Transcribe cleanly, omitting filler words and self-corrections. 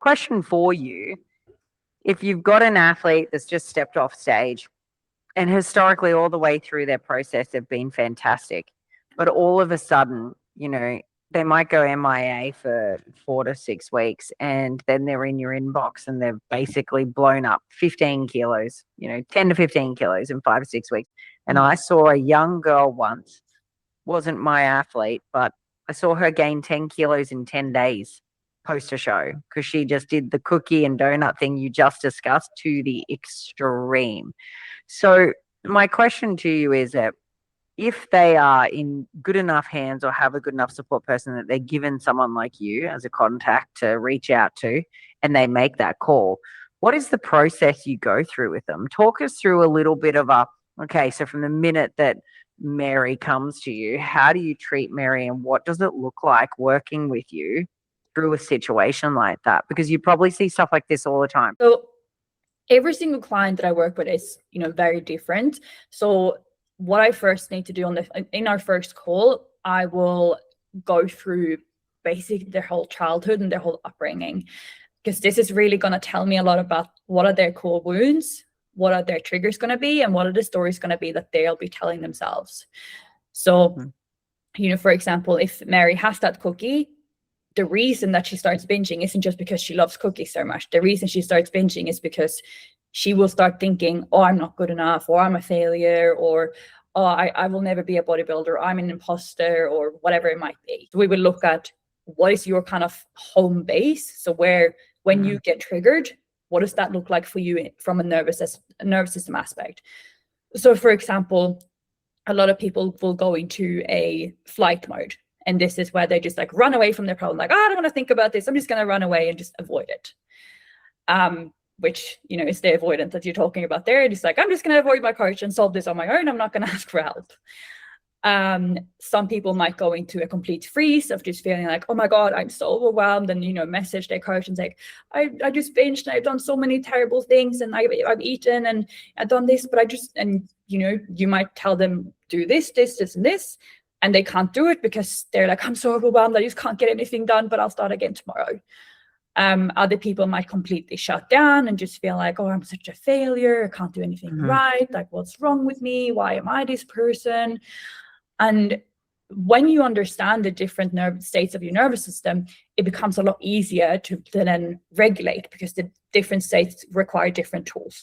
Question for you. If you've got an athlete that's just stepped off stage and historically all the way through their process have been fantastic, but all of a sudden, they might go MIA for 4 to 6 weeks and then they're in your inbox and they've basically blown up 15 kilos, 10 to 15 kilos in 5 or 6 weeks. And I saw a young girl once, wasn't my athlete, but I saw her gain 10 kilos in 10 days post a show because she just did the cookie and donut thing you just discussed to the extreme. So my question to you is that if they are in good enough hands or have a good enough support person that they're given someone like you as a contact to reach out to and they make that call, what is the process you go through with them? Talk us through a little bit of so from the minute that Mary comes to you, how do you treat Mary and what does it look like working with you through a situation like that? Because you probably see stuff like this all the time. So every single client that I work with is, very different. So what I first need to do in our first call, I will go through basically their whole childhood and their whole upbringing, because this is really going to tell me a lot about what are their core wounds, what are their triggers going to be, and what are the stories going to be that they'll be telling themselves. So, for example, if Mary has that cookie, the reason that she starts binging isn't just because she loves cookies so much. The reason she starts binging is because she will start thinking, oh, I'm not good enough, or I'm a failure, or oh, I will never be a bodybuilder, I'm an imposter, or whatever it might be. So we will look at what is your kind of home base. So when you get triggered, what does that look like for you from a nervous system aspect? So for example, a lot of people will go into a flight mode. And this is where they just like run away from their problem. Like, I don't want to think about this. I'm just going to run away and just avoid it. Which, is the avoidance that you're talking about there. It's like, I'm just going to avoid my coach and solve this on my own. I'm not going to ask for help. Some people might go into a complete freeze of just feeling like, oh my God, I'm so overwhelmed, and message their coach and say, I just binged and I've done so many terrible things, and I've eaten and I've done this, but you might tell them do this, and this, and they can't do it because they're like, I'm so overwhelmed, I just can't get anything done, but I'll start again tomorrow. Other people might completely shut down and just feel like, oh, I'm such a failure, I can't do anything right, like what's wrong with me, why am I this person? And when you understand the different nerve states of your nervous system, it becomes a lot easier to then regulate, because the different states require different tools.